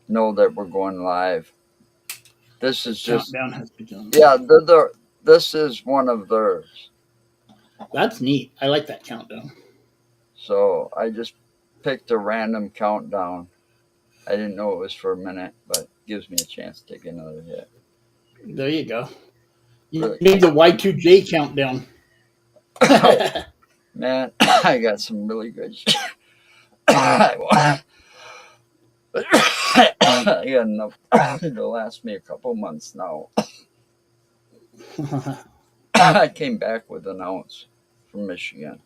know that we're going live. This The is just, countdown has begun. yeah, this is one of theirs. That's neat. I like that countdown. So I just picked a random countdown. I didn't know it was for a minute, but it gives me a chance to take another hit. There you go. You Really. need the Y2J countdown. Oh, man, I got some really good shit. I got enough to last me a couple months now. I came back with an ounce from Michigan.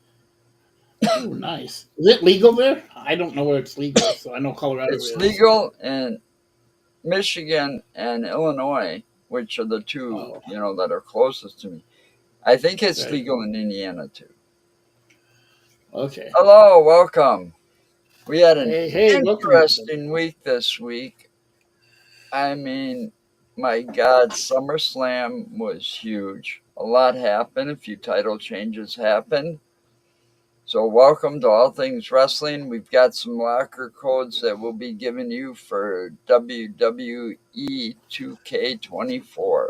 Ooh, nice. Is it legal there? I don't know where it's legal, so I know Colorado It's is. legal in Michigan and Illinois, which are the two, Oh, that are closest to me. I think it's right. legal in Indiana too. Okay. Hello, welcome. We had an Hey, hey, welcome everybody. interesting week this week. I mean, my God, SummerSlam was huge. A lot happened. A few title changes happened. So, welcome to All Things Wrestling. We've got some locker codes that we'll be giving you for WWE 2K24.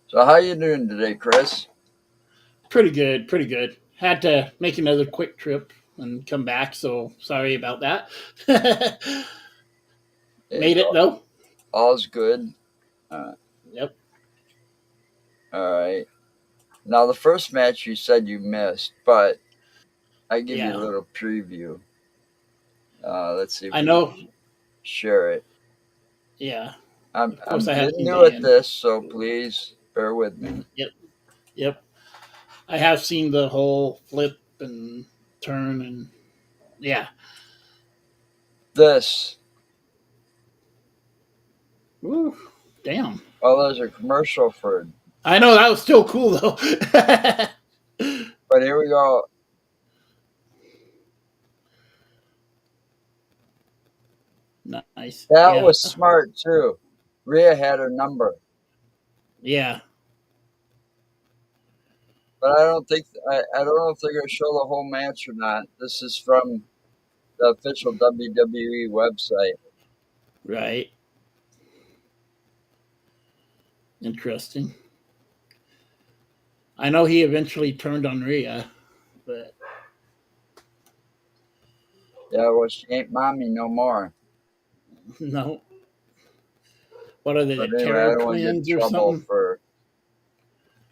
So, how you doing today, Chris? Pretty good, pretty good. Had to make another quick trip and come back, so sorry about that. It's Made it though. all's good. Uh, Yep. all right. Now, the first match you said you missed, but I give you a Yeah. little preview. Let's see if I we know. can share it. Yeah. I'm Of course, I'm I have getting seen new the at end. this, so please bear with me. Yep. Yep. I have seen the whole flip and turn and yeah. This, Ooh, damn. well, there's a commercial for, I know that was still cool though. but here we go. Nice. That Yeah. was smart too. Rhea had her number, Yeah. but I don't know if they're gonna show the whole match or not. This is from the official WWE website. Right. Interesting. I know he eventually turned on Rhea, but Yeah, well, she ain't mommy no more. no. What are they, the But anyway, I Terror don't want to get in Twins or trouble something? for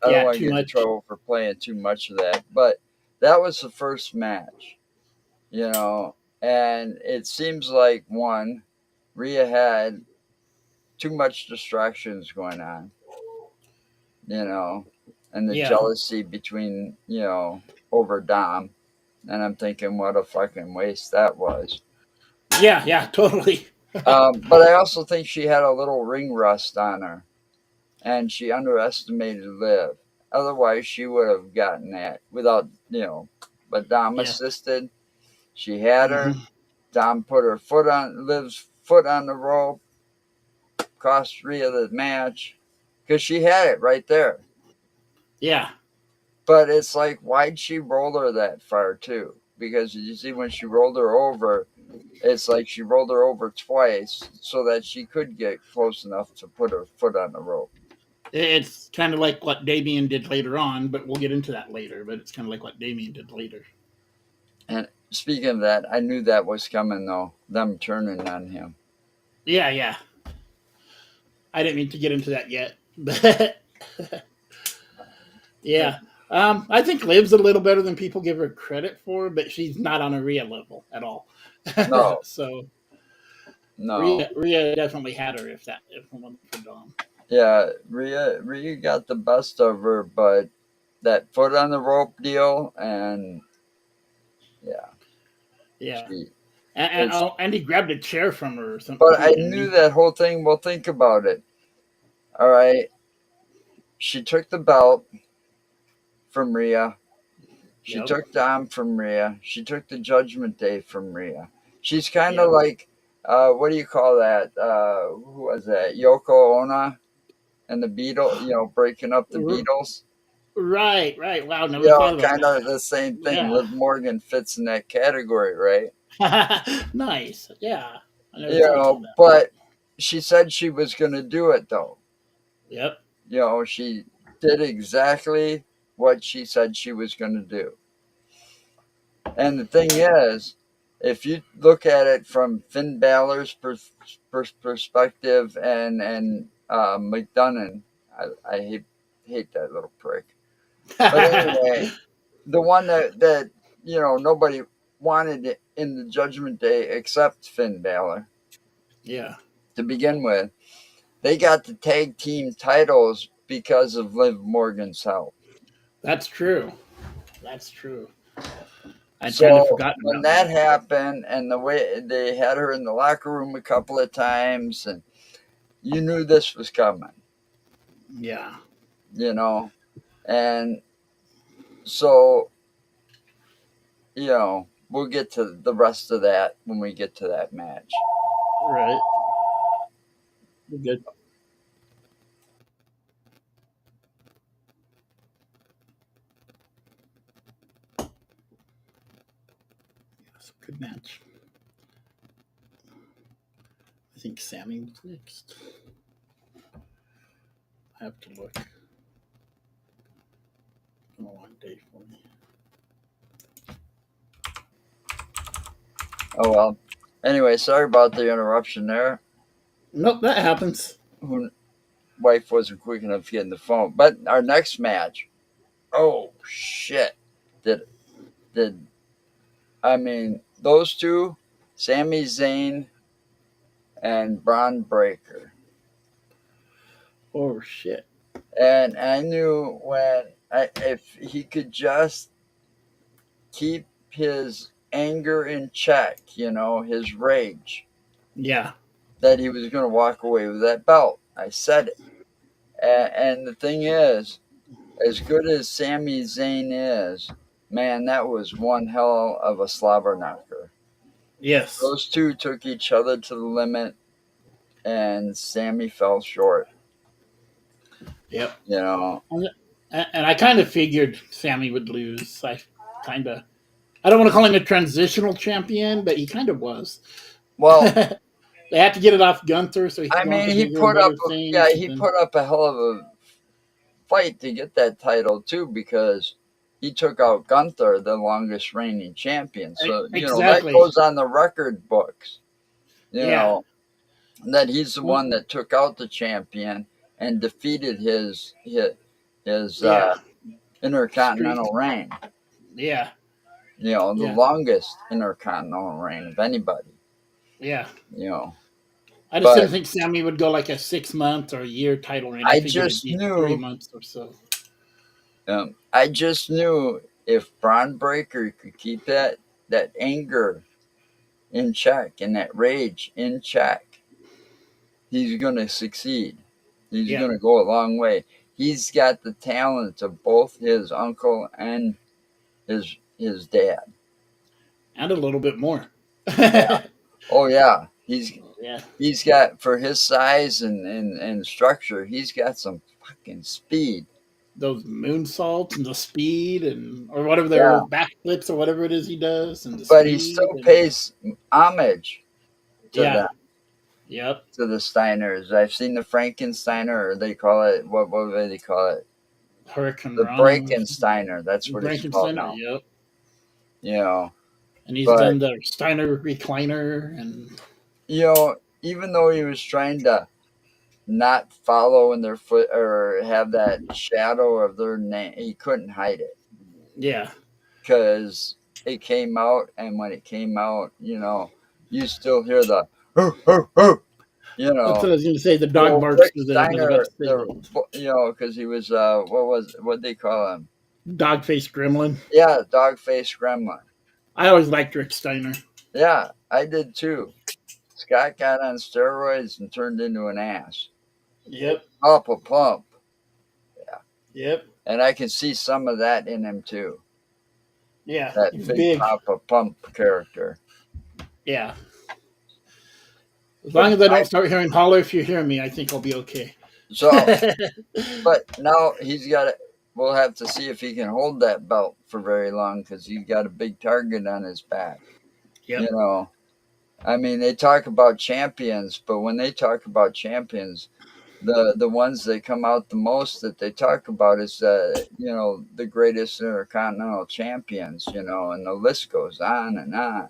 I don't Yeah, want to too get in much. trouble for playing too much of that. But that was the first match, you know, and it seems like one, Rhea had too much distractions going on, you know, and the Yeah. jealousy between, over Dom. And I'm thinking, what a fucking waste that was. Yeah, yeah, totally. But I also think she had a little ring rust on her, and she underestimated Liv. Otherwise, she would have gotten that without. But Dom Yeah. assisted. She had her. Hmm. Dom put her foot on Liv's foot on the rope, cost Rhea the match because she had it right there. Yeah. But it's like, why'd she roll her that far too? Because you see, when she rolled her over, it's like she rolled her over twice so that she could get close enough to put her foot on the rope. It's kind of like what Damien did later on, but we'll get into that later. But it's kind of like what Damien did later. And speaking of that, I knew that was coming though, them turning on him. Yeah, yeah. I didn't mean to get into that yet, but yeah. I think Liv's a little better than people give her credit for, but she's not on a Rhea level at all. No, So no. Rhea definitely had her if it wasn't for Dom. Yeah, Rhea got the best of her, but that foot on the rope deal, and yeah, Yeah, she and it's. oh, and he grabbed a chair from her or something But too, I didn't knew he? that whole thing. Well, think about it. All right, she took the belt from Rhea. She Yep. took Dom from Rhea. She took the Judgment Day from Rhea. She's kind of Yep. like, what do you call that? Who was that? Yoko Ono and the Beatles. Breaking up the Beatles. Right. Right. Wow. Never thought about Kind of the same thing. that. Liv Morgan fits in that category, right? Yeah. Nice. Yeah. I never thought of that. but she said she was going to do it though. Yep. She did exactly what she said she was going to do. And the thing is, if you look at it from Finn Balor's perspective and McDonough, I hate that little prick. But anyway, the one that nobody wanted it in the Judgment Day except Finn Balor Yeah, to begin with, they got the tag team titles because of Liv Morgan's help. that's true. That's true. I'd kind of So forgotten when about that that. happened, and the way they had her in the locker room a couple of times, and you knew this was coming, Yeah. and so we'll get to the rest of that when we get to that match. Right. You're good. It's a good match. I think Sammy was next. I have to look. It's been a long day for me. Oh well. Anyway, sorry about the interruption there. Nope, that happens. Wife wasn't quick enough to get in the phone. But our next match, oh shit! Did I mean those two, Sami Zayn and Braun Breaker? Oh shit. And I knew if he could just keep his anger in check, his rage, Yeah. that he was going to walk away with that belt. I said it. And the thing is, as good as Sami Zayn is, man, that was one hell of a slobber knocker. Yes. Those two took each other to the limit, and Sammy fell short. Yep. You know, And I kind of figured Sammy would lose. I don't want to call him a transitional champion, but he kind of was. well, They had to get it off Gunther so he could I go on mean, to he bigger and put up, better things. yeah, he put up a hell of a fight to get that title too, because he took out Gunther, the longest reigning champion. So Exactly. that goes on the record books. Yeah. That he's the one that took out the champion and defeated his intercontinental reign. Yeah. The longest intercontinental reign of anybody. Yeah. I just But didn't think Sammy would go like a 6 month or a year title reign. I figured just it'd be knew 3 months or so. I just knew if Braun Breaker could keep that anger in check and that rage in check, he's going to succeed. He's going to go a long way. He's got the talent of both his uncle and his dad. And a little bit more. Yeah. Oh, yeah. Yeah. He's got, for his size and structure, he's got some fucking speed. Those moonsaults and the speed or whatever their backflips or whatever it is he does. But he still pays homage to them. Yep. To the Steiners. I've seen the Frankensteiner, or they call it, what do they call it? Hurricane The Rana. Frankensteiner. That's what it's called now. Yep. And he's done the Steiner recliner. And even though he was trying to not follow in their foot or have that shadow of their name, he couldn't hide it. Yeah. Because it came out, and when it came out, you still hear the That's what I was going to say. The dog barks to Steiner, because he was what they call him? Dog-faced gremlin. Yeah, dog-faced gremlin. I always liked Rick Steiner. Yeah, I did too. Scott got on steroids and turned into an ass. Yep. Up a pump. Yeah. Yep. And I can see some of that in him too. Yeah. That big Papa Pump character. Yeah. As long as I don't start hearing holler if you hear me, I think I'll be okay. So, but now he's got it. We'll have to see if he can hold that belt for very long, because he's got a big target on his back. Yep. I mean, they talk about champions, but when they talk about champions, the ones that come out the most that they talk about is the greatest intercontinental champions, and the list goes on and on.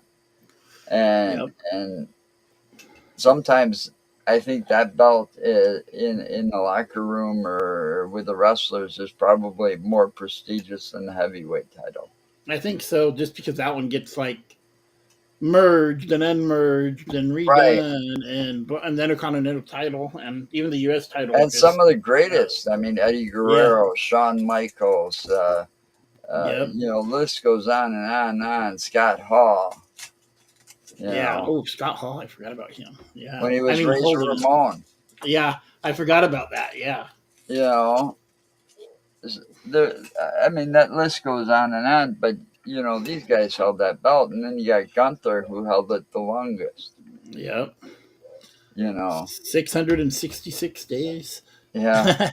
And Yep. and sometimes I think that belt in the locker room or with the wrestlers is probably more prestigious than the heavyweight title. I think so, just because that one gets like merged and unmerged and Right. redone, and then a continental title and even the U.S. title And some just of the greatest, I mean, Eddie yeah, Guerrero, Shawn Michaels, yep, list goes on and on and on. Scott Hall, yeah. Oh, Scott Hall, I forgot about him. Yeah, when he I was mean Razor Hogan. Ramon, Yeah, I forgot about that. Yeah, you know, there, I mean, that list goes on and on, but, these guys held that belt. And then you got Gunther, who held it the longest, yep. you know. 666 days. Yeah.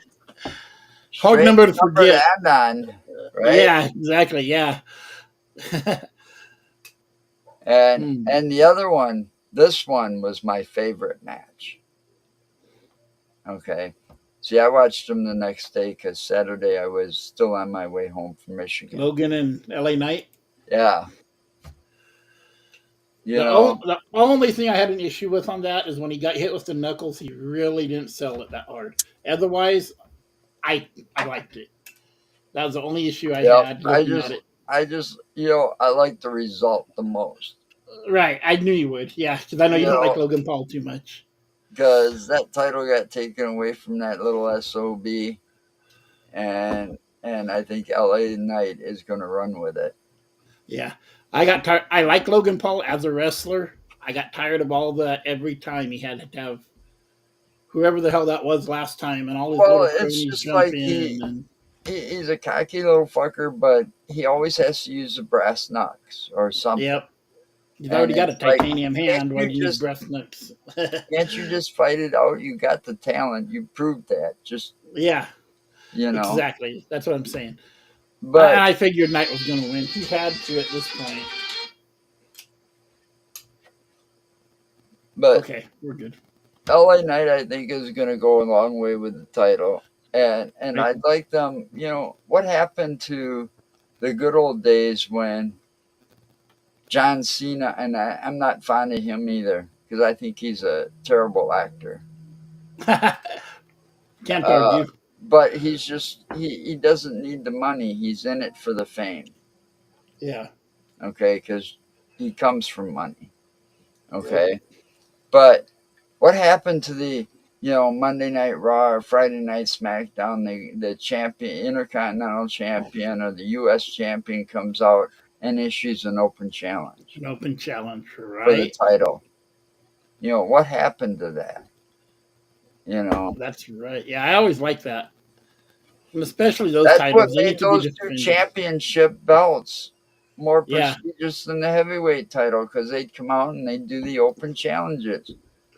Hard Strange number to number to forget. end on, right? Yeah, exactly. Yeah. And Hmm. and the other one, this one was my favorite match. Okay. See, I watched them the next day because Saturday I was still on my way home from Michigan. Logan and LA Knight. Yeah. You know, The only thing I had an issue with on that is when he got hit with the knuckles, he really didn't sell it that hard. Otherwise, I liked it. That was the only issue I yep. had I looking at just, it. I just, I like the result the most. Right, I knew you would. Yeah, because I know you You don't like know, Logan Paul too much. because that title got taken away from that little SOB, and I think LA Knight is going to run with it. Yeah, I got tired. I like Logan Paul as a wrestler. I got tired of all the every time he had to have whoever the hell that was last time, and all his Well, little it's cronies just jump like in, and he's a cocky little fucker, but he always has to use the brass knucks or something. yep, he's And already got a it's like, titanium can't hand. Why you do you need just breast knucks? can't you just fight it out? You got the talent. You proved that. Just Yeah, you know. exactly. That's what I'm saying. But I figured Knight was going to win. He had to at this point. but Okay, we're good. LA Knight, I think, is going to go a long way with the title. And Right. I'd like them. What happened to the good old days when John Cena, and I'm not fond of him either because I think he's a terrible actor. Can't Uh, argue. but he doesn't need the money. He's in it for the fame. Yeah. Okay, because he comes from money. Yep. Okay, but what happened to the Monday Night Raw or Friday Night SmackDown? The champion, Intercontinental Champion or the U.S. Champion comes out and issues an open challenge An open challenge, for the right? title. What happened to that? You know, That's right. Yeah, I always like that. And especially those that's what titles. They made need to be those two defended. championship belts more Yeah. prestigious than the heavyweight title because they'd come out and they'd do the open challenges.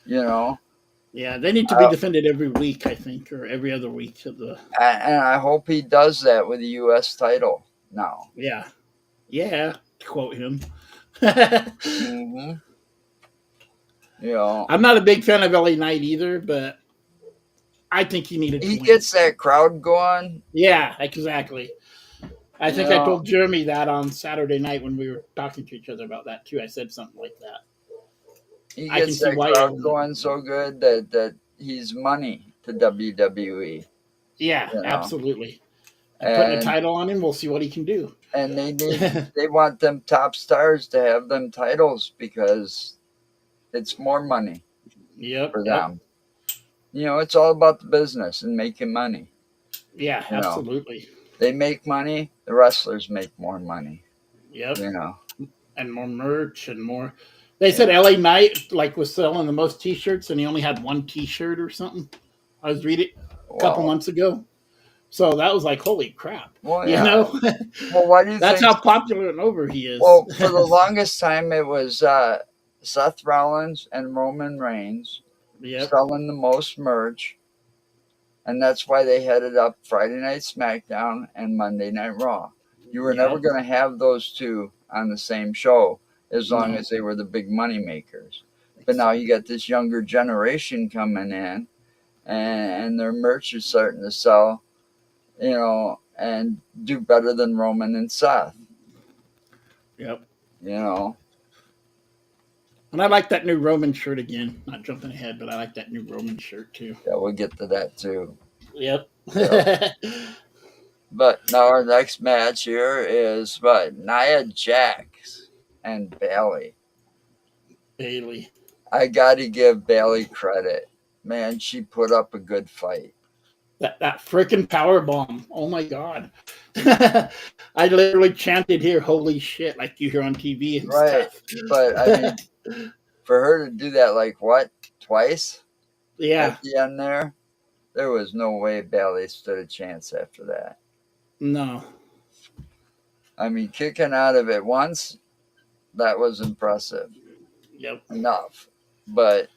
You know, Yeah. They need to be uh, defended every week, I think, or every other week of the and I hope he does that with the U.S. title now. yeah. Yeah. To quote him. Hmm. You know, I'm not a big fan of LA Knight either, but I think he needed to he win. gets that crowd going. Yeah, exactly. I You think I know, told Jeremy that on Saturday night when we were talking to each other about that too. I said something like that. he I can gets see that why. crowd going so good that he's money to WWE. Yeah, You know, absolutely. And putting a and title on him, we'll see what he can do. and they want them top stars to have them titles because it's more money Yep, for yep. them. It's all about the business and making money. Yeah, You know, absolutely. they make money, the wrestlers make more money. Yep. You know, And more merch and more. They said yeah. LA Knight was selling the most T-shirts, and he only had one T-shirt or something. I was reading a couple Well, months ago, so that was like, holy crap, well, you yeah. know. Well, why do you That's think? how popular and over he is. Well, for the longest time, it was Seth Rollins and Roman Reigns Yep. selling the most merch, and that's why they headed up Friday Night SmackDown and Monday Night Raw. You were never Yep. going to have those two on the same show as long No. as they were the big money makers. But now you got this younger generation coming in, and their merch is starting to sell, and do better than Roman and Seth. Yep. You know, And I like that new Roman shirt again. Not jumping ahead, but I like that new Roman shirt too. yeah, we'll get to that too. Yep. Yep. But now our next match here is Nia Jax and Bayley. Bayley. I got to give Bayley credit. Man, she put up a good fight. That freaking power bomb. Oh my god. I literally chanted here, holy shit, like you hear on TV and Right. stuff. But I mean, for her to do that, like what, twice Yeah. at the end there was no way Bayley stood a chance after that. No. I mean, kicking out of it once, that was impressive. Yep. Enough. But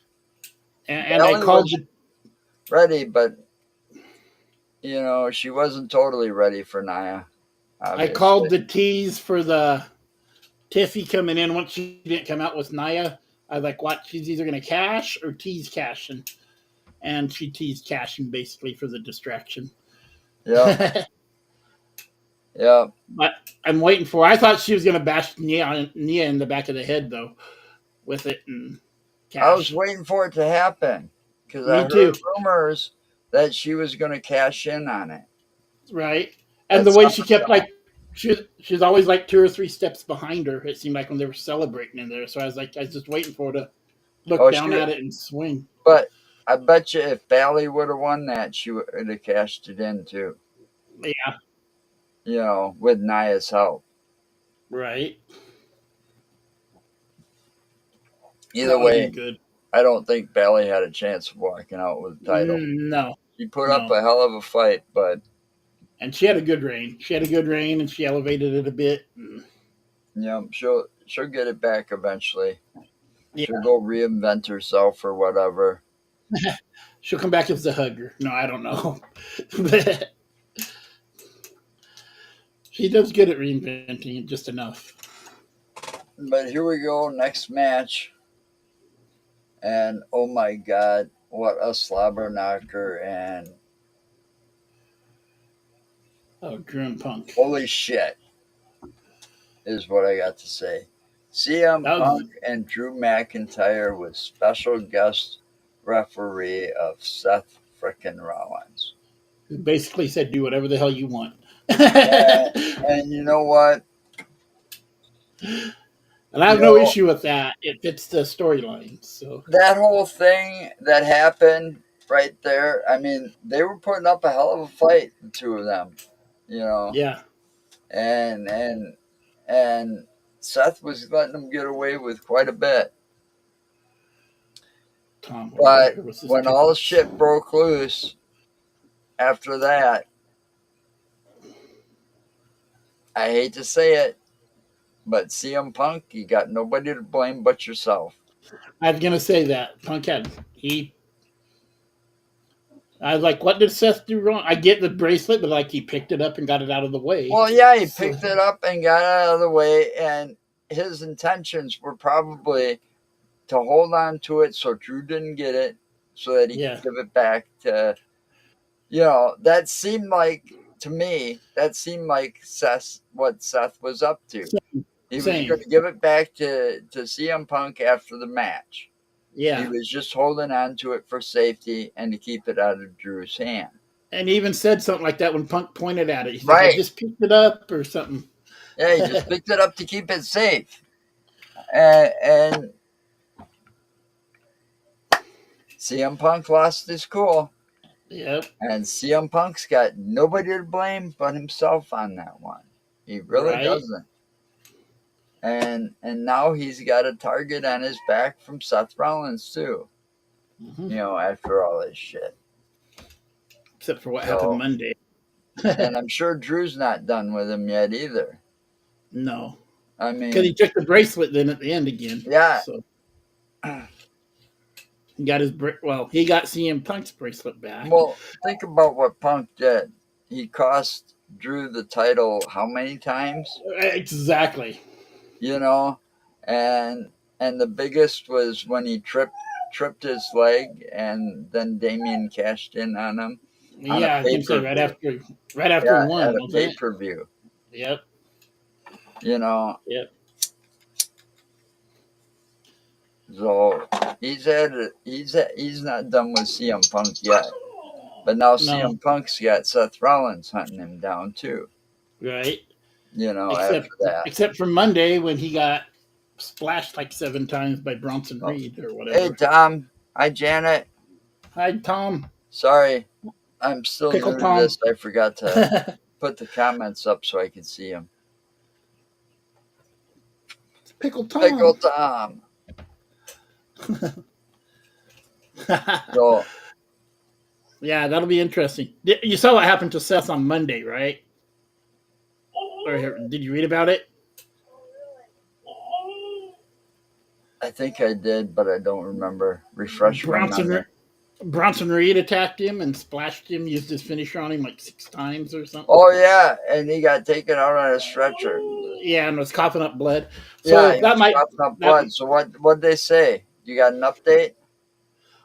And I called it ready, but she wasn't totally ready for Nia. Obviously. I called the tease for the Tiffy coming in once she didn't come out with Nia. I was like, what? She's either going to cash or tease cashing. And she teased cashing basically for the distraction. Yeah. Yeah. But I'm waiting for. I thought she was going to bash Nia in the back of the head though, with it and cash. I was waiting for it to happen because I heard rumors that she was going to cash in on it. Right, and the way she kept like she's always like 2 or 3 steps behind her. It seemed like when they were celebrating in there. So I was just waiting for her to look down at it and swing. But I bet you if Bayley would have won that, she would have cashed it in too. Yeah. With Nia's help. Right. Either way, I don't think Bayley had a chance of walking out with the title. No. She put up a hell of a fight, but... And she had a good reign. And she elevated it a bit. Yeah, she'll get it back eventually. Yeah. She'll go reinvent herself or whatever. She'll come back as a hugger. No, I don't know. She does good at reinventing it, just enough. But here we go, next match. And oh my God, what a slobber knocker. And Drew and Punk. Holy shit, is what I got to say. CM Punk and Drew McIntyre with special guest referee of Seth frickin' Rollins. Who basically said, do whatever the hell you want. And you know what? And I have no issue with that. It fits the storyline. So that whole thing that happened right there, I mean, they were putting up a hell of a fight, the two of them. Yeah. And Seth was letting them get away with quite a bit. But when all shit broke loose after that, I hate to say it, but CM Punk, you got nobody to blame but yourself. I was going to say that. Punk I was like, what did Seth do wrong? I get the bracelet, but he picked it up and got it out of the way. Well, yeah, he picked it up and got it out of the way, and his intentions were probably to hold on to it so Drew didn't get it, so that he could give it back to, that seemed like, to me, what Seth was up to. He was going to give it back to CM Punk after the match. Yeah. He was just holding on to it for safety and to keep it out of Drew's hand. And he even said something like that when Punk pointed at it. He said, I just picked it up or something. Yeah, he just picked it up to keep it safe. And CM Punk lost his cool. Yep. And CM Punk's got nobody to blame but himself on that one. He really doesn't. And now he's got a target on his back from Seth Rollins too. Mm-hmm. After all this shit. Except for what happened Monday. And I'm sure Drew's not done with him yet either. No. I mean, because he took the bracelet then at the end again. Yeah. So he got he got CM Punk's bracelet back. Well, think about what Punk did. He cost Drew the title how many times? Exactly. And And the biggest was when he tripped his leg, and then Damien cashed in on him on a Yeah, I was pay gonna say per view. right after he Yeah, won, at a wasn't pay it? per view. Yep. You know, Yep. so he's not done with CM Punk yet. But now No. CM Punk's got Seth Rollins hunting him down too. Right. You know, after Except that. except for Monday when he got splashed like 7 times by Bronson Oh, Reed or hey whatever. Tom. Hi Janet. Hi, Tom. Sorry, I'm still Pickle new to Tom. this. I forgot to put the comments up so I could see them. Pickle Pickle Tom. Tom. So Yeah, that'll be interesting. You saw what happened to Seth on Monday, right? Or did you read about it? I think I did, but I don't remember. Refresh my Bronson memory. Bronson Reed attacked him and splashed him, used his finisher on him like 6 times or something. Oh yeah, and he got taken out on a stretcher. Yeah, and was coughing up blood. Yeah, So he that was might coughing up that blood. So what'd they say? You got an update?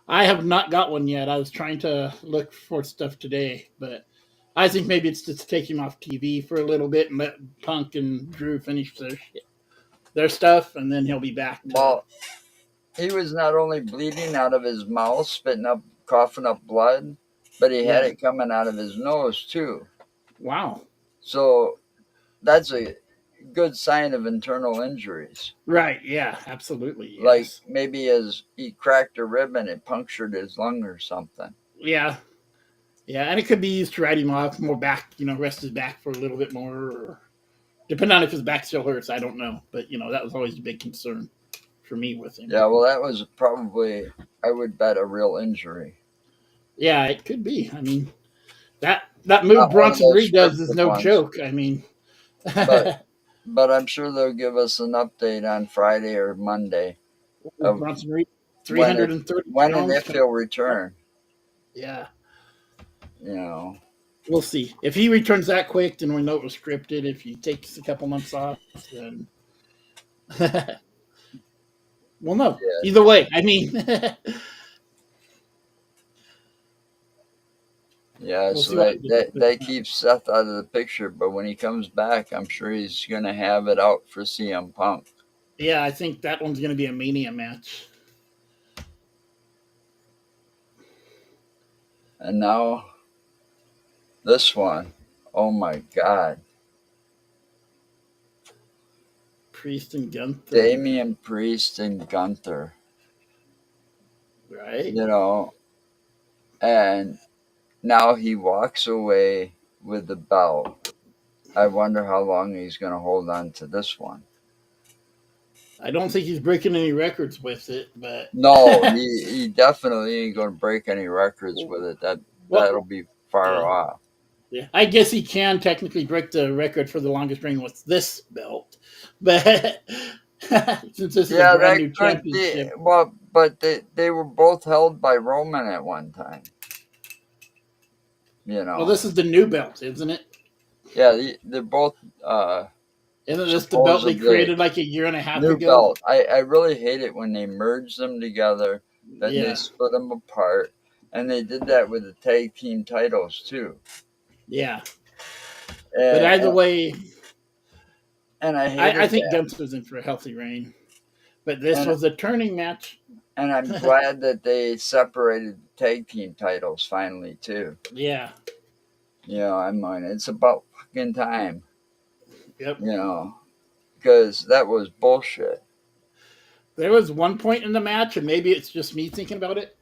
I have not got one yet. I was trying to look for stuff today, but I think maybe it's just to take him off TV for a little bit and let Punk and Drew finish their stuff, and then he'll be back to. Well, he was not only bleeding out of his mouth, spitting up, coughing up blood, but he had Yeah. it coming out of his nose too. Wow. So that's a good sign of internal injuries. Right. Yeah. Absolutely. Like Yes. maybe he cracked a rib and it punctured his lung or something. Yeah. Yeah, and it could be used to ride him off more back. Rest his back for a little bit more, or depending on if his back still hurts. I don't know, but that was always a big concern for me with him. Yeah, well, that was probably, I would bet, a real injury. Yeah, it could be. I mean, that move Not one of Bronson those Reed does is scripted no ones. joke. I mean, But I'm sure they'll give us an update on Friday or Monday of Bronson Reed, when 330 and pounds. if he'll return. Yeah, You know, we'll see. If he returns that quick, then we know it was scripted. If he takes a couple months off, then we'll know. yeah, Either way, I mean, yeah. we'll So see what happens. they keep Seth out of the picture, but when he comes back, I'm sure he's gonna have it out for CM Punk. Yeah, I think that one's going to be a Mania match. And now this one, oh my God, Priest and Gunther. Damian Priest and Gunther. Right? You know, and now he walks away with the belt. I wonder how long he's going to hold on to this one. I don't think he's breaking any records with it, but No, he definitely ain't going to break any records with it. That'll be far yeah. off. Yeah, I guess he can technically break the record for the longest reign with this belt, but since this is a brand new championship, well, but they were both held by Roman at one time. well, this is the new belt, isn't it? Yeah, they're both. Isn't this the belt they supposedly created like a year and a half new ago? belt. I really hate it when they merge them together, then Yeah. they split them apart, and they did that with the tag team titles too. Yeah, but either way, and I think Gunther's in for a healthy reign. But this was a turning match. And I'm glad that they separated the tag team titles finally too. Yeah. I mean, it's about fucking time. Yep. Because that was bullshit. There was one point in the match, and maybe it's just me thinking about it.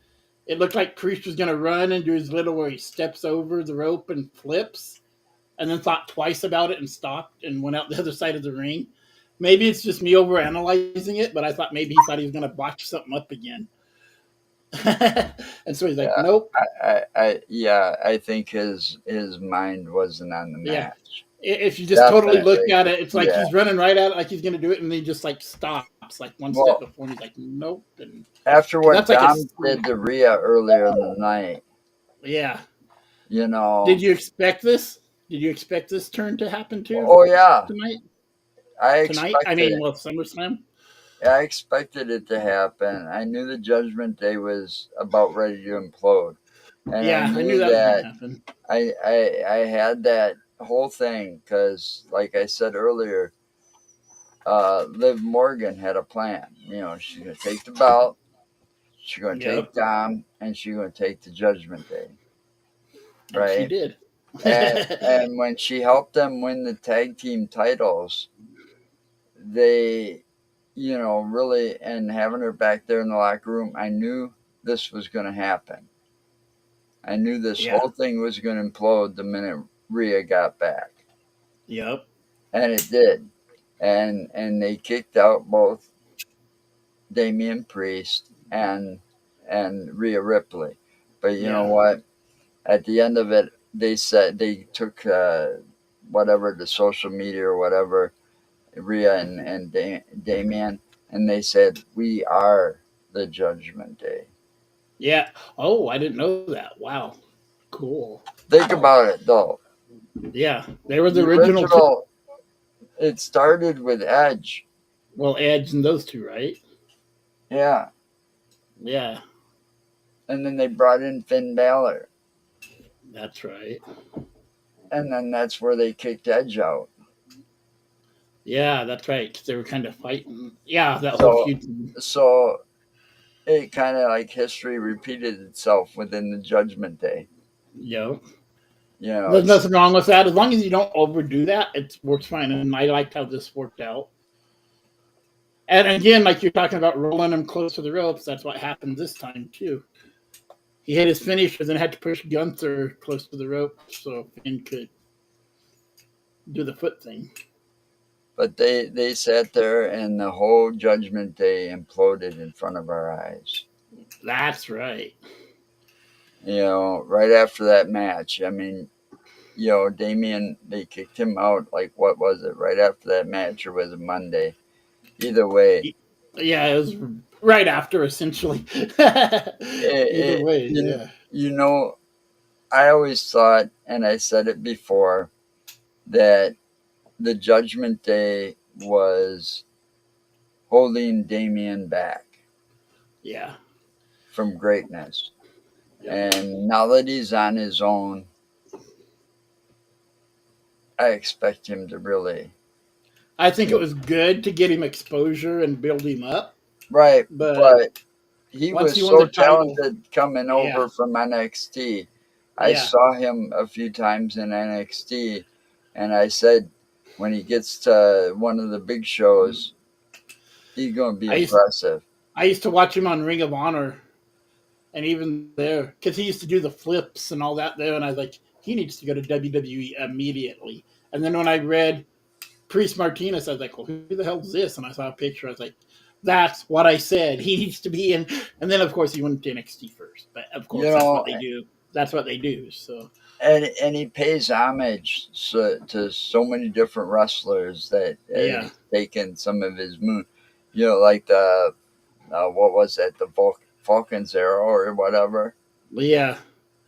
It looked like Priest was going to run and do his little where he steps over the rope and flips, and then thought twice about it and stopped and went out the other side of the ring. Maybe it's just me overanalyzing it, but I thought maybe he thought he was going to botch something up again. And so he's like, nope. I think his mind wasn't on the match. If you just totally look at it, it's like he's running right at it like he's going to do it, and then he just like stops like one step before, and he's like, nope. And after what Dom did to Rhea earlier in the night. Yeah. Did you expect this? Did you expect this turn to happen too? Oh, yeah. Tonight? I expected I mean, well, SummerSlam? I expected it to happen. I knew the Judgment Day was about ready to implode, and I Yeah, I knew knew that was going to that happen. I had that whole thing because, like I said earlier, Liv Morgan had a plan. You know, she's gonna take the belt, she's gonna take Yep, Dom, and she's gonna take the Judgment Day, and she right? did. And when she helped them win the tag team titles, they, you know, really, and having her back there in the locker room, I knew this was going to happen. I knew this Yeah, whole thing was going to implode the minute Rhea got back, yep, and it did. And they kicked out both Damian Priest and Rhea Ripley. But you know yeah, what? At the end of it, they said they took whatever the social media or whatever, Rhea and Damian, and they said we are the Judgment Day. yeah. Oh, I didn't know that. Wow, cool. Think about it though. Yeah, they were the The original two. original, it started with Edge. Well, Edge and those two, right? Yeah. Yeah, And then they brought in Finn Balor. that's right. And then that's where they kicked Edge out. Yeah, that's right. 'Cause they were kind of fighting. Yeah, that whole So feud. so it kind of like history repeated itself within the Judgment Day. Yep. You know, There's nothing wrong with that. As long as you don't overdo that, it works fine. And I liked how this worked out. And again, like you're talking about rolling him close to the ropes, that's what happened this time too. He hit his finisher, then had to push Gunther close to the rope so Finn could do the foot thing. but they sat there and the whole Judgment Day imploded in front of our eyes. That's right. You know, right after that match. I mean, you know, Damien, they kicked him out, like, what was it, right after that match, or was it Monday? Either way, Yeah, it was right after, essentially. Either it, way, yeah. you know, I always thought, and I said it before, that the Judgment Day was holding Damien back Yeah. from greatness. Yep. And now that he's on his own, I expect him to really. I think it was good to get him exposure and build him up, Right, but but he once was he won so the title, talented coming yeah, over from NXT. I yeah. saw him a few times in NXT, and I said, when he gets to one of the big shows, he's going to be I used impressive. I used to watch him on Ring of Honor, and even there, because he used to do the flips and all that there, and I was like, he needs to go to WWE immediately. And then when I read Priest Martinez, I was like, well, who the hell is this? And I saw a picture. I was like, that's what I said. He needs to be in. And then, of course, he went to NXT first. But of You course, that's what know, they do. That's what they do. So and he pays homage to so many different wrestlers that yeah, has taken some of his moon. You know, like the what was that, the Falcons era or whatever. yeah,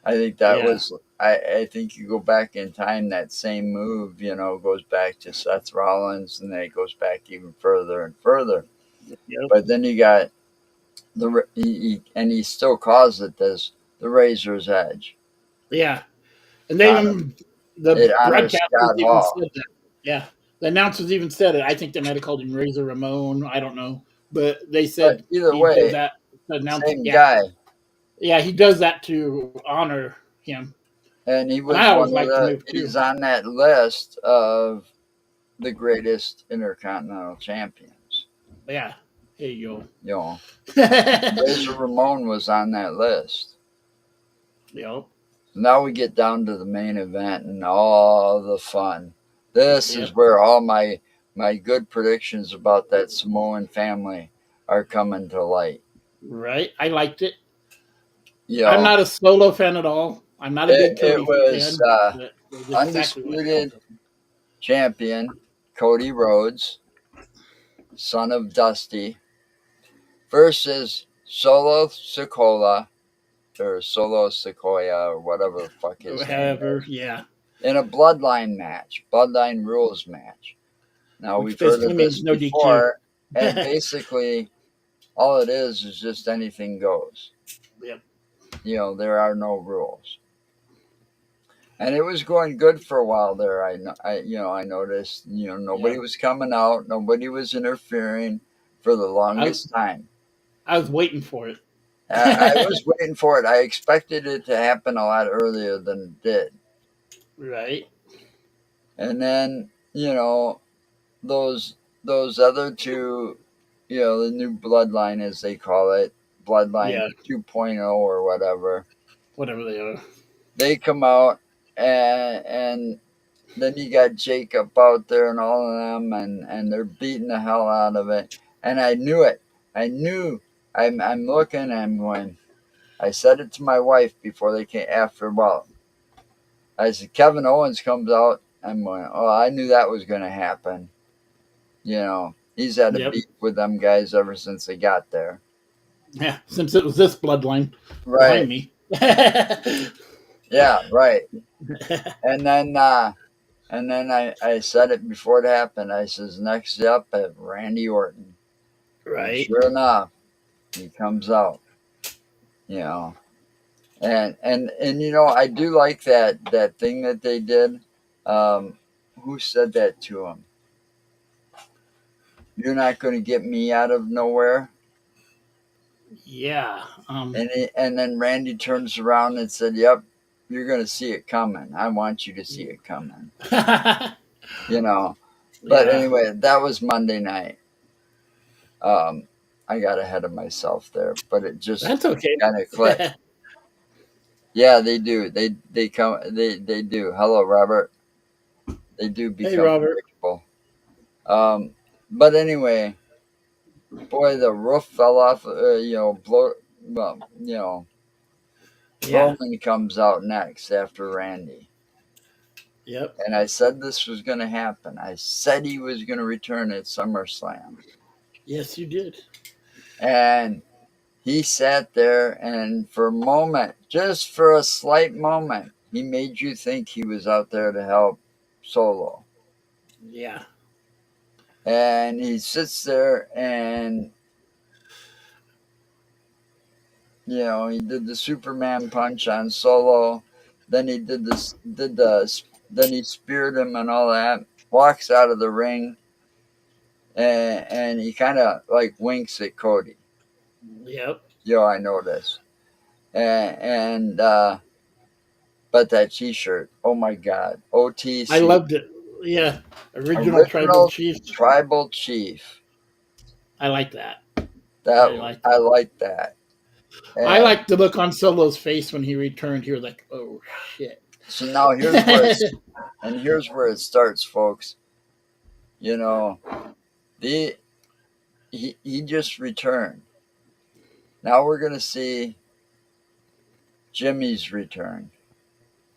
I think that yeah, was. I think you go back in time, that same move, you know, goes back to Seth Rollins, and then it goes back even further and further. yep, But then you got and he still calls it this, the Razor's Edge. yeah. And It they honors, even the it honors broadcasters Scott even Hall. said that. Yeah, the announcers even said it. I think they might have called him Razor Ramon. I don't know, but they But said either he does way, that to announce it. same Yeah, guy. yeah, he does that to honor him. And he And was I always one of liked the the, move too. he's on that list of the greatest intercontinental champions. Yeah, here you You know, go. Razor Ramon was on that list. Yep, Now we get down to the main event and all the fun. This is yep, where all my good predictions about that Samoan family are coming to light. right. I liked it. You I'm know, not a Solo fan at all. I'm not a big it Cody was fan, but it was exactly what I undisputed wanted. champion Cody Rhodes, son of Dusty, versus Solo Sikoa or Solo Sequoia or whatever the fuck his name However, is, yeah, in a bloodline match, bloodline rules match. Now which we've heard basically of this means no DQ. before. and basically all it is just anything goes. Yep. There are no rules. And it was going good for a while there. I noticed, nobody Yep. was coming out, nobody was interfering for the longest time. I was waiting for it. I was waiting for it. I expected it to happen a lot earlier than it did. Right. And then, those other two, the new bloodline as they call it, bloodline Yeah. 2.0 or whatever, Whatever they are. they come out and then you got Jacob out there and all of them and they're beating the hell out of it. And I knew it. I knew I'm looking, I'm going, I said it to my wife before they came after a while. I said, Kevin Owens comes out. I'm going, oh, I knew that was going to happen. He's had a Yep. beef with them guys ever since they got there. Yeah. Since it was this bloodline Right. behind me. Yeah, right. And then I said it before it happened. I says, next up, Randy Orton. And Right. sure enough, he comes out. And I do like that thing that they did. Who said that to him? You're not going to get me out of nowhere. Yeah. And then Randy turns around and said, "Yep, you're going to see it coming. I want you to see it coming." But Yeah. anyway, that was Monday night. I got ahead of myself there, but it just That's okay. kind of clicked. Yeah, they do. They come. They do. Hello, Robert. They do become Hey, Robert. predictable. But anyway, boy, the roof fell off. Yeah. Roman comes out next after Randy. Yep. And I said this was going to happen. I said he was going to return at SummerSlam. Yes, you did. And he sat there, and for a moment, just for a slight moment, he made you think he was out there to help Solo. Yeah. And he sits there and, he did the Superman punch on Solo. Then he then he speared him and all that. Walks out of the ring, and he kind of like winks at Cody. Yep. I noticed. And but that T-shirt, oh my God, OTC. I loved it. Yeah. Original Tribal Chief. Tribal Chief. I like that. I like that. And I like the look on Solo's face when he returned. He was like, "Oh shit!" So now here's where it starts, folks. He just returned. Now we're gonna see Jimmy's return.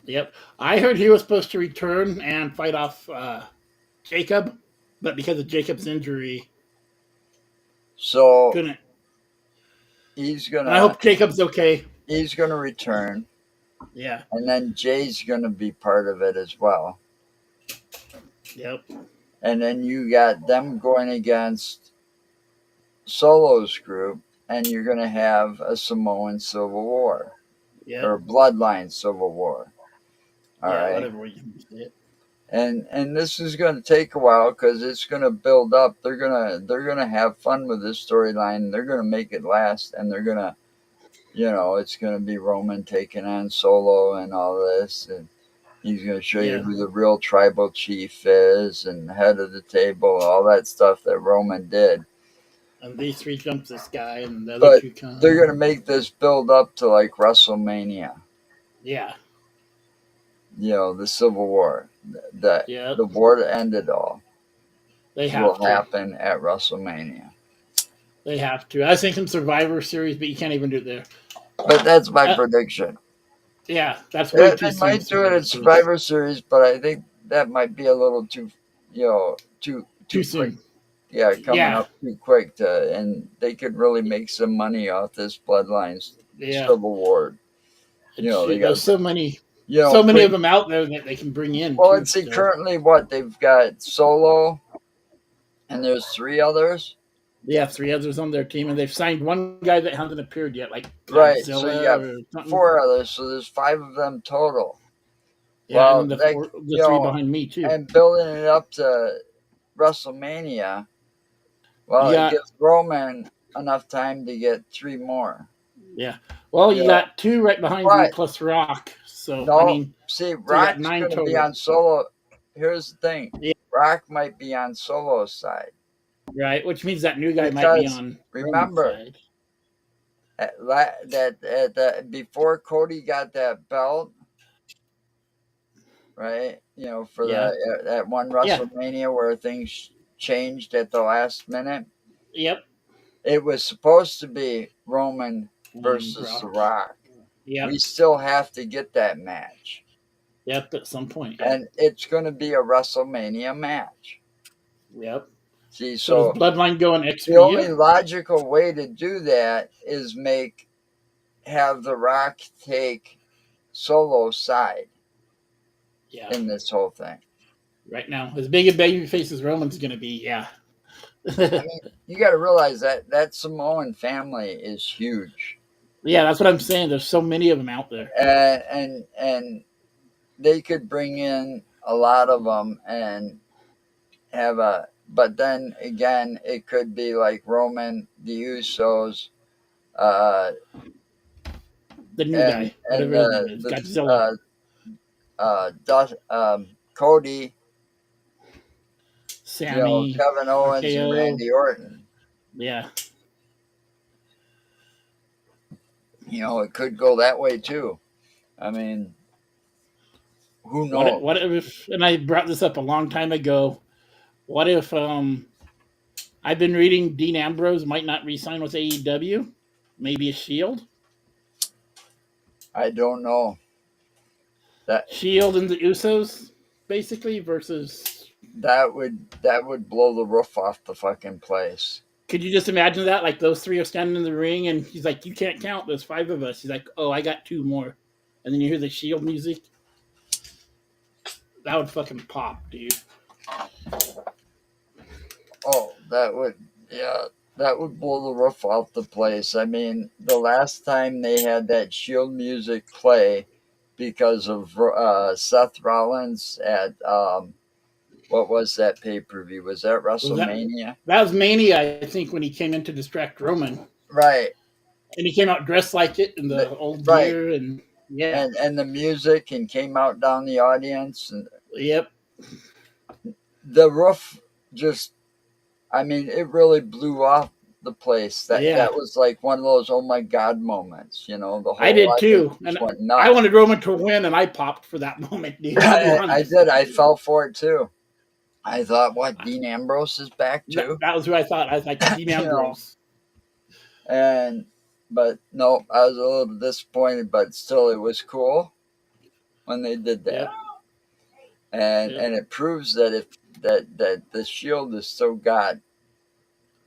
Yep. I heard he was supposed to return and fight off Jacob, but because of Jacob's injury, So couldn't. he's And I hope Jacob's okay. He's gonna return. Yeah. And then Jay's going to be part of it as well. Yep. And then you got them going against Solo's group, and you're going to have a Samoan Civil War. Yep. Or Bloodline Civil War. All right. Whatever way you say it. And this is going to take a while because it's going to build up. They're gonna have fun with this storyline. They're going to make it last, and they're going to, it's going to be Roman taking on Solo and all this, and he's going to show you who the real tribal chief is and head of the table, all that stuff that Roman did. And these three jumps this guy, and the other two come. They're going to make this build up to like WrestleMania. Yeah. The Civil War. The war to end it all. They will happen at WrestleMania. They have to. I was thinking Survivor Series, but you can't even do it there. But that's my prediction. Yeah, that's way too soon. They might do it at Survivor Series, but I think that might be a little too soon. Yeah, coming up too quick and they could really make some money off this Bloodlines Civil War. They got so many. So many of them out there that they can bring in. Well, let's see. Currently, they've got Solo, and there's 3 others. Yeah, 3 others on their team, and they've signed one guy that hasn't appeared yet, like Right. So you Godzilla got or something. 4 others, so there's 5 of them total. Yeah, and Well, then they, the 3 behind me too. and building it up to WrestleMania, well, You it got gives Roman enough time to get 3 more. yeah. Well, You you know, got 2 right behind you but plus Rock. So I no, mean, see, so you got Rock's 9 going to be total. on Solo. Here's the thing, Yeah, Rock might be on Solo's side right. Which means that new guy might be because on Roman's remember side. that before Cody got that belt, right? You know, for Yeah. that one Yeah. WrestleMania where things changed at the last minute. Yep. It was supposed to be Roman And versus The Rock. Rock. Yep. We still have to get that match. Yep. At some point. And it's going to be a WrestleMania match. Yep. See, So does so Bloodline go in the only XPU? logical way to do that is have The Rock take Solo's side Yeah. in this whole thing. Right now, as big a babyface as Roman's going to be, yeah. I mean, you got to realize that Samoan family is huge. Yeah, that's what I'm saying. There's so many of them out there. And they could bring in a lot of them and have but then again, it could be like Roman, the Usos, uh, The new and guy, whatever his name is, Godzilla, Cody, Sammy, Kevin Owens, and RKO. Randy Orton. Yeah. It could go that way too. I mean, who knows? What if? And I brought this up a long time ago. What if I've been reading Dean Ambrose might not re-sign with AEW, maybe a Shield. I don't know. That Shield and the Usos, basically, versus. that would blow the roof off the fucking place. Could you just imagine that? Like those 3 are standing in the ring, and he's like, "You can't count. There's 5 of us." He's like, "Oh, I got 2 more," and then you hear the Shield music. That would fucking pop, dude. Oh, that would blow the roof off the place. I mean, the last time they had that Shield music play because of Seth Rollins at what was that pay-per-view? Was that WrestleMania? That was Mania, I think, when he came in to distract Roman. Right. And he came out dressed like it in the old right. gear, and yeah, and the music and came out down the audience, and yep, the roof just, I mean, it really blew off the place. That was like one of those oh my god moments, the whole I did too, and went nuts. I wanted Roman to win, and I popped for that moment, dude. I did. I fell for it too. I thought, what, Dean Ambrose is back too? That was who I thought. I was like, Dean Ambrose. But no, I was a little disappointed, but still, it was cool when they did that. Yep. And it proves that that the Shield has still got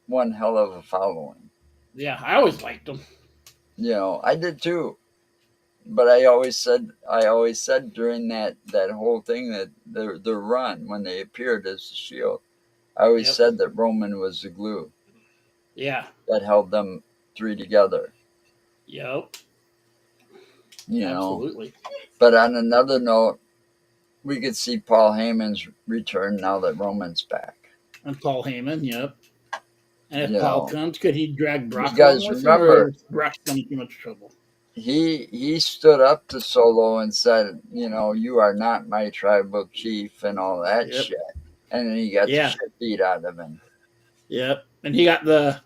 one hell of a following. Yeah, I always liked them. I did too. But I always said during that whole thing, that the run when they appeared as the Shield, I always said that Roman was the glue. Yeah. That held them 3 together. Yep. Absolutely. But on another note, we could see Paul Heyman's return now that Roman's back. And Paul Heyman, yep. And if Paul comes, could he drag Brock? You guys remember Brock's in too much trouble. He stood up to Solo and said, you are not my tribal chief and all that shit. And then he got the shit beat out of him. Yep. And he got the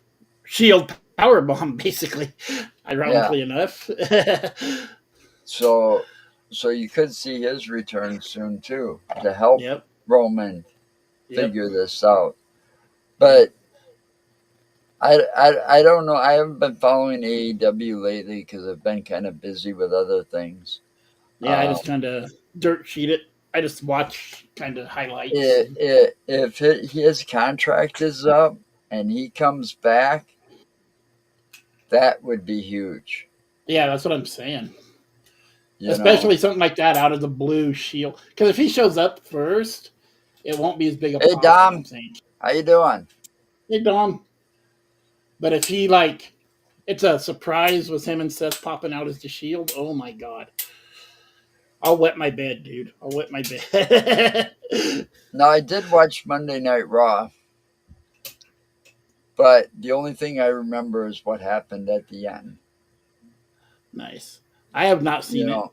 Shield power bomb, basically, ironically enough. So you could see his return soon too, to help Roman figure this out. But I don't know. I haven't been following AEW lately because I've been kind of busy with other things. Yeah, I just kind of dirt sheet it. I just watch kind of highlights. If his contract is up and he comes back, that would be huge. Yeah, that's what I'm saying. Especially something like that out of the blue Shield. Because if he shows up first, it won't be as big a Hey, Dom. How you doing? Hey, Dom. But if he it's a surprise with him and Seth popping out as the Shield. Oh my god, I'll wet my bed, dude. I'll wet my bed. Now, I did watch Monday Night Raw, but the only thing I remember is what happened at the end. Nice. I have not You seen it. know,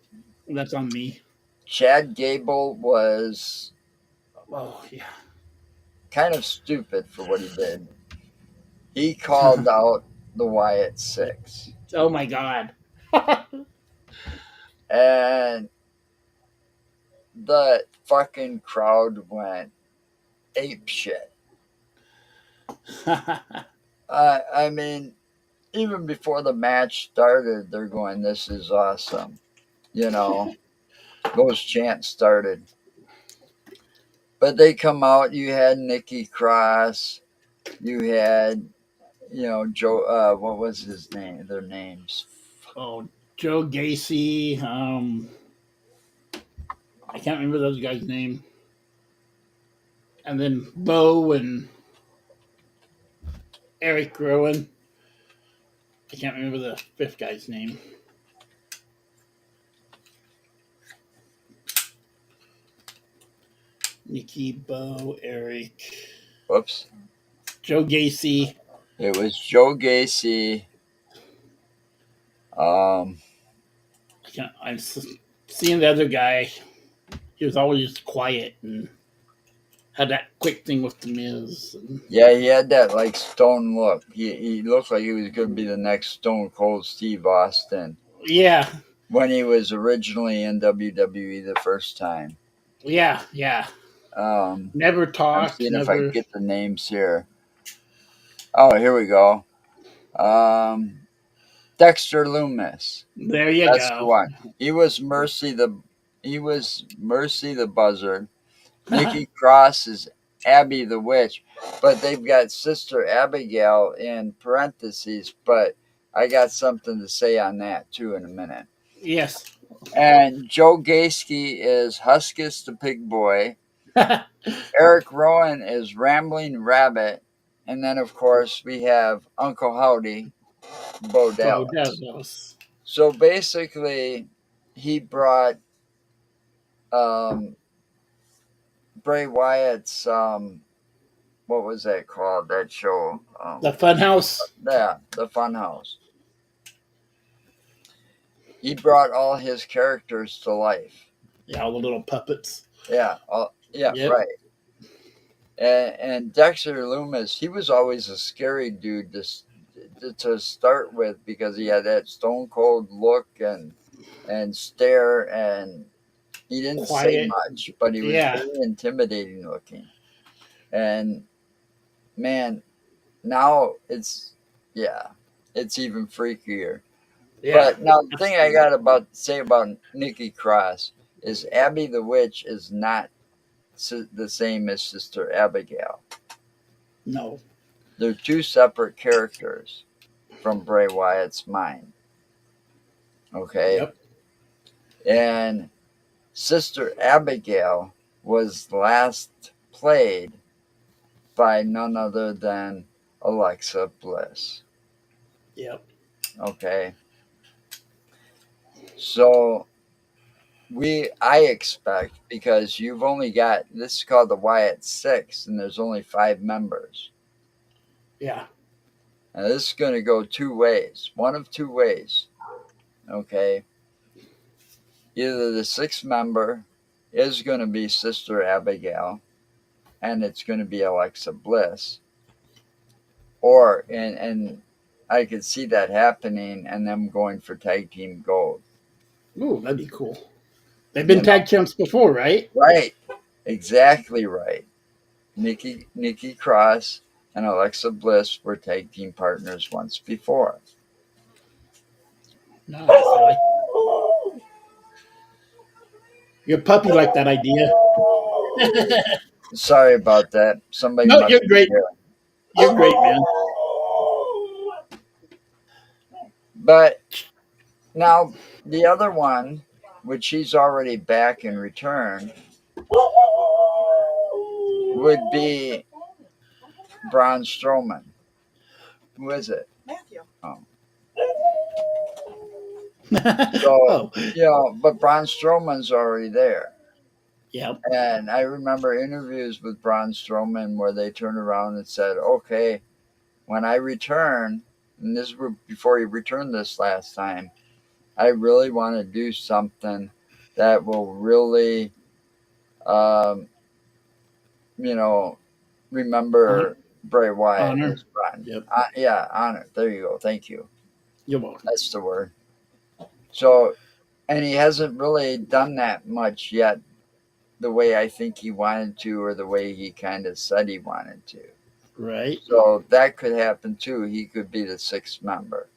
That's on me. Chad Gable was Oh yeah. kind of stupid for what he did. He called out the Wyatt Six, Oh my god. and the fucking crowd went ape shit. I mean, even before the match started, they're going, "This is awesome." You know, those chants started. But they come out. You had Nikki Cross. You had, Joe. What was his name? Their names. Oh, Joe Gacy. I can't remember those guys' name. And then Bo and Eric Rowan. I can't remember the fifth guy's name. Nikki, Bo, Eric, Whoops. Joe Gacy. It was Joe Gacy. Um, I'm seeing the other guy. He was always quiet and had that quick thing with the Miz. yeah, he had that like stone look. He looked like he was going to be the next Stone Cold Steve Austin Yeah, when he was originally in WWE the first time. yeah. Um, Never I'm talked. seeing if I can Never. get the names here. Oh, here we go. Dexter Loomis. There you That's the go. one. He was Mercy the Buzzard. Nikki Cross is Abby the Witch, but they've got Sister Abigail in parentheses, but I got something to say on that too in a minute. Yes. And Joe Gacy is Huskus the Pig Boy. Eric Rowan is Rambling Rabbit. And then, of course, we have Uncle Howdy, Bo Bo Dallas. Dallas. So basically, he brought Bray Wyatt's what was that called? That show? The Funhouse. Yeah, the Funhouse. He brought all his characters to life. Yeah, all the little puppets. Yeah, Yep. right. And Dexter Loomis, he was always a scary dude to start with because he had that stone cold look and stare, and he didn't say Quiet. much, but he was Yeah. very intimidating looking. And man, now it's even freakier. Yeah. But now the thing I got to say about Nikki Cross is Abby the Witch is not the same as Sister Abigail. No. They're two separate characters from Bray Wyatt's mind. Okay? Yep. And Sister Abigail was last played by none other than Alexa Bliss. Yep. Okay? So I expect, because you've only got, this is called the Wyatt Six, and there's only 5 members. Yeah. And this is going to go two ways. One of two ways. Okay. Either the 6th member is going to be Sister Abigail, and it's going to be Alexa Bliss. Or, and I could see that happening and them going for tag team gold. Ooh, that'd be cool. They've been tag champs before, right? Right. Exactly right. Nikki Cross and Alexa Bliss were tag team partners once before. Nice. Your puppy liked that idea. Sorry about that. Somebody No, must you're be great. there. You're great, man. But now the other one, which he's already back in return, would be Braun Strowman. Who is it? Matthew. Oh. So, Oh, but Braun Strowman's already there. yep. And I remember interviews with Braun Strowman where they turned around and said, okay, when I return, and this was before he returned this last time, I really want to do something that will really, um, you know, remember Bray Wyatt Honor. as Braun. Yep. Yeah, honor. There you go. Thank you. You're welcome. That's the word. So, and he hasn't really done that much yet, the way I think he wanted to, or the way he kind of said he wanted to. Right. So that could happen too. He could be the sixth member,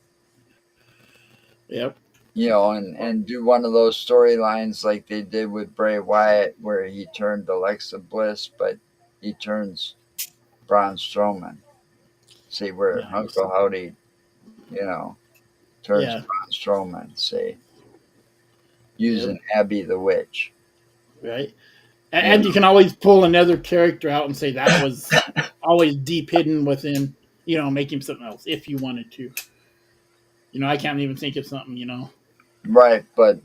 Yep. and do one of those storylines like they did with Bray Wyatt, where he turned Alexa Bliss, but he turns Braun Strowman. See, where Nice. Uncle Howdy, turns Yeah. Braun Strowman. See, using Abby the Witch. Right. And you can always pull another character out and say that was always deep hidden within, make him something else if you wanted to. I can't even think of something, Right, but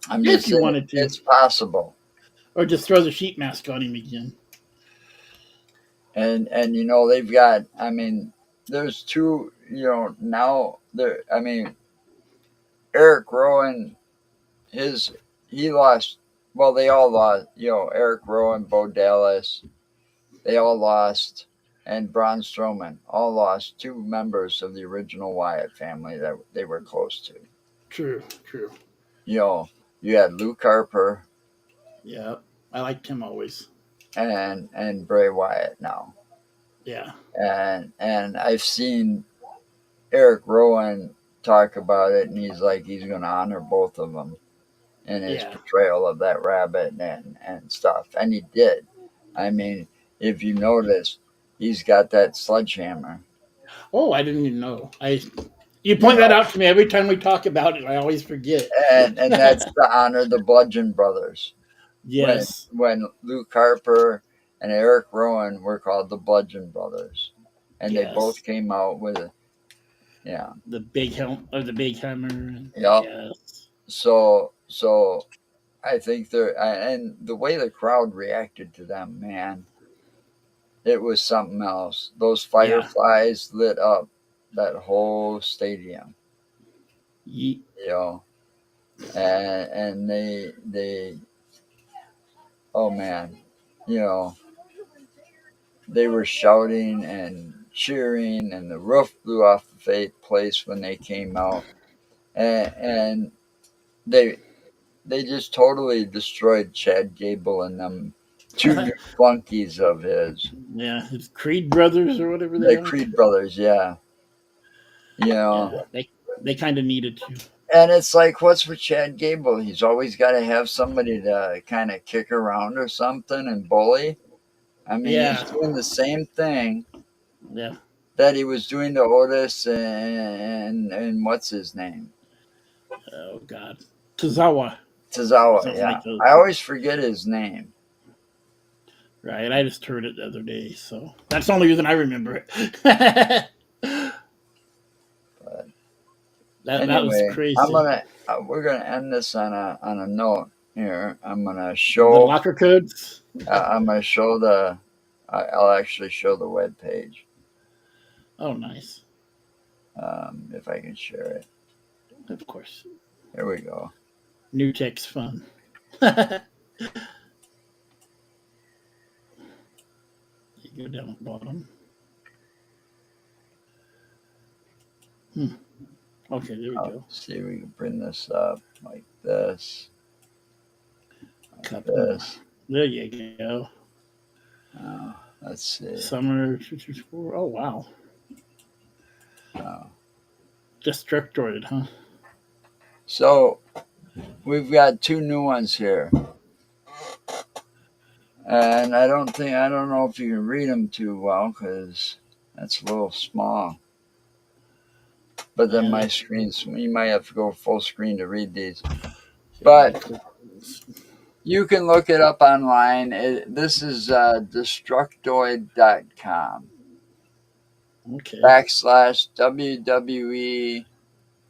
I'm if just you saying wanted to. it's possible. Or just throw the sheep mask on him again. And they've got, there's two, now there, Eric Rowan, he lost, well, they all lost, Eric Rowan, Bo Dallas, they all lost, and Braun Strowman all lost two members of the original Wyatt family that they were close to. True. You had Luke Harper. Yeah, I liked him always. And Bray Wyatt now. Yeah. And I've seen Eric Rowan talk about it, and he's like he's going to honor both of them in his portrayal of that rabbit and stuff, and he did. If you notice, he's got that sledgehammer. Oh, I didn't even know. You point that out to me every time we talk about it. I always forget. And that's to honor the Bludgeon Brothers. Yes. When Luke Harper and Eric Rowan were called the Bludgeon Brothers, and they both came out with it. Yeah. The big helm or the big hammer. Yep. Yes. So I think and the way the crowd reacted to them, man, it was something else. Those fireflies lit up that whole stadium. Yeet. And they oh man, they were shouting and cheering, and the roof blew off the place when they came out, and they just totally destroyed Chad Gable and them two new flunkies of his. Yeah, his Creed brothers or whatever they are. The Creed brothers, yeah. They kind of needed to. And it's like, what's with Chad Gable? He's always got to have somebody to kind of kick around or something and bully. He's doing the same thing. Yeah. That he was doing to Otis and what's his name? Oh God, Tozawa, yeah. Like I always forget his name. Right, I just heard it the other day, so that's the only reason I remember it. That was crazy. We're gonna end this on a note here. I'm gonna show the locker codes. I'm gonna show I'll actually show the web page. Oh, nice. If I can share it. Of course. Here we go. New tech's fun. You go down the bottom. Okay, there we go. See, we can bring this up like this. Like this. There you go. Let's see. Summer 224. Oh, wow. Destructoid, huh? So, we've got two new ones here. And I don't know if you can read them too well because that's a little small. But then my screen's, you might have to go full screen to read these. But you can look it up online. This is Destructoid.com. Okay. / WWE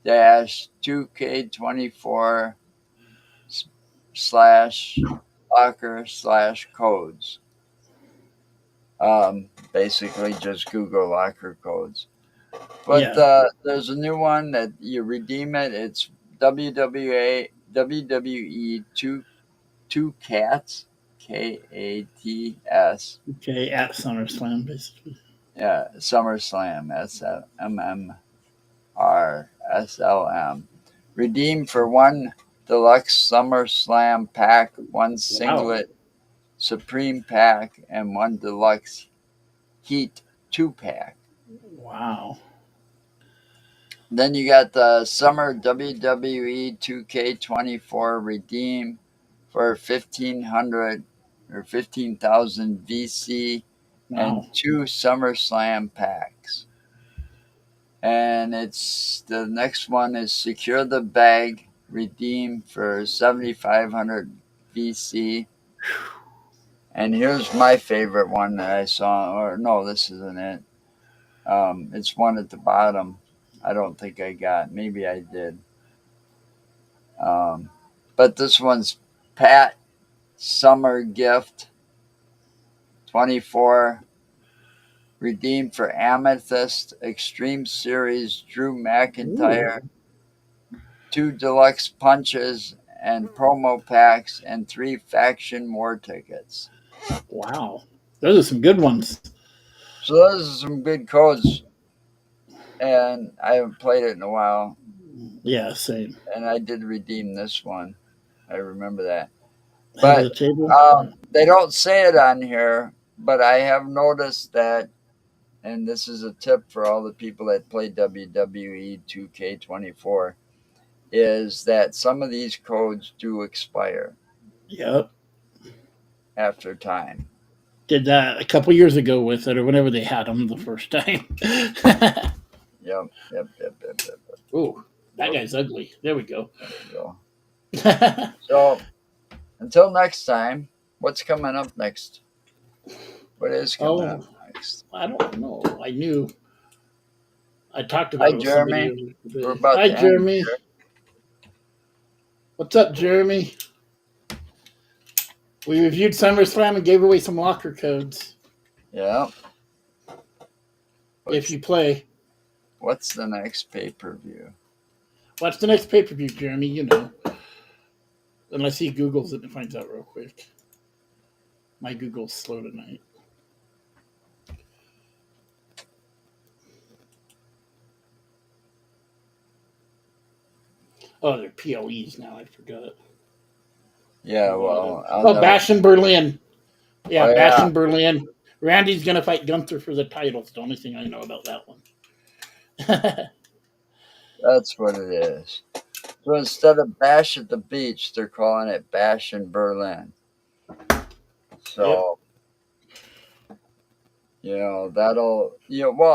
dash 2K24 / locker / codes. Basically just Google locker codes. But Yeah. there's a new one that you redeem it. It's WWE two cats KATS. Okay. At SummerSlam, basically. Yeah, SummerSlam SMMRSLM. Redeem for one deluxe SummerSlam pack, one Wow. singlet Supreme pack, and one deluxe Heat 2 pack. Wow. Then you got the Summer WWE 2K24 redeem for 1,500 or 15,000 VC and Wow. 2 SummerSlam packs. And it's the next one is secure the bag redeem for 7,500 VC. And here's my favorite one that I saw. Or no, this isn't it. It's one at the bottom. I don't think I got. Maybe I did. Um, but this one's Pat Summer Gift 24 redeemed for Amethyst Extreme Series Drew McIntyre, Ooh. 2 deluxe punches and promo packs, and 3 faction war tickets. Wow. Those are some good ones. So those are some good codes, and I haven't played it in a while. Yeah, same. And I did redeem this one. I remember that. Head of But the table. they don't say it on here, but I have noticed that, and this is a tip for all the people that play WWE 2K24, is that some of these codes do expire Yep. after time. Did that a couple years ago with it, or whenever they had them the first time. Yep. Ooh, that guy's ugly. There we go. There we go. So until next time, what's coming up next? What is coming up Oh, next? I don't know. I knew. I talked Hi, about it with somebody Jeremy. earlier We're today. about Hi, to end Jeremy. here. What's up, Jeremy? We reviewed SummerSlam and gave away some locker codes Yeah. if you play. What's the next pay-per-view? What's the next pay per view, Jeremy? You know. Unless he Googles it and finds out real quick. My Google's slow tonight. Oh, they're PLEs now. I forgot. Yeah, well, I'll Oh, never. Bash in Berlin. Oh Yeah, Bash yeah, in Berlin. Randy's going to fight Gunther for the title. It's the only thing I know about that one. that's what it is. So instead of Bash at the Beach, they're calling it Bash in Berlin. Yep. So that'll well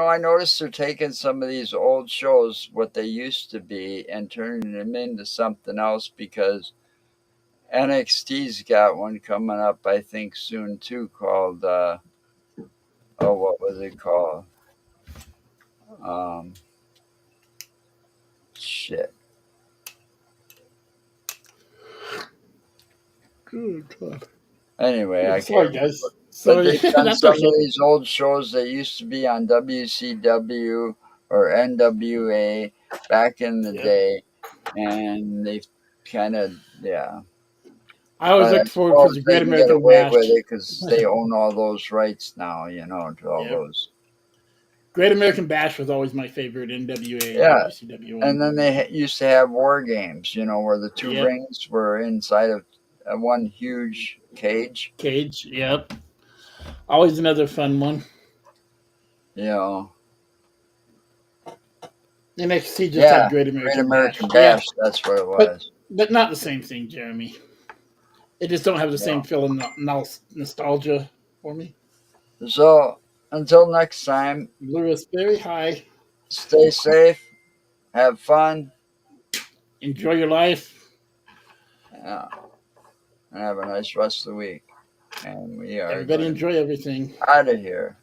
I noticed they're taking some of these old shows, what they used to be, and turning them into something else because NXT's got one coming up, I think, soon too, called what was it called? Um, shit. Good God. Anyway, I Sorry, can't. guys. But Sorry. they've done That's some of okay. these old shows that used to be on WCW or NWA back in the Yep. day, and they've kind of I always But I looked forward for suppose the they Great can get American away with Bash. it because they own all those rights now, to all Yep. those. Great American Bash was always my favorite NWA and Yeah, WCW and one. then they used to have war games, where the two Yep. rings were inside of one huge cage. Cage. Yep. Always another fun one. You know, NXT just yeah, had Great Great American Bash. American Yeah, Bash. That's what it but was. not the same thing, Jeremy. It just don't have the same Yeah. feeling nostalgia for me. So until next time, Blue is very high. stay safe, have fun, Enjoy your life. yeah, and have a nice rest of the week. And we are Everybody going to enjoy everything. out of here.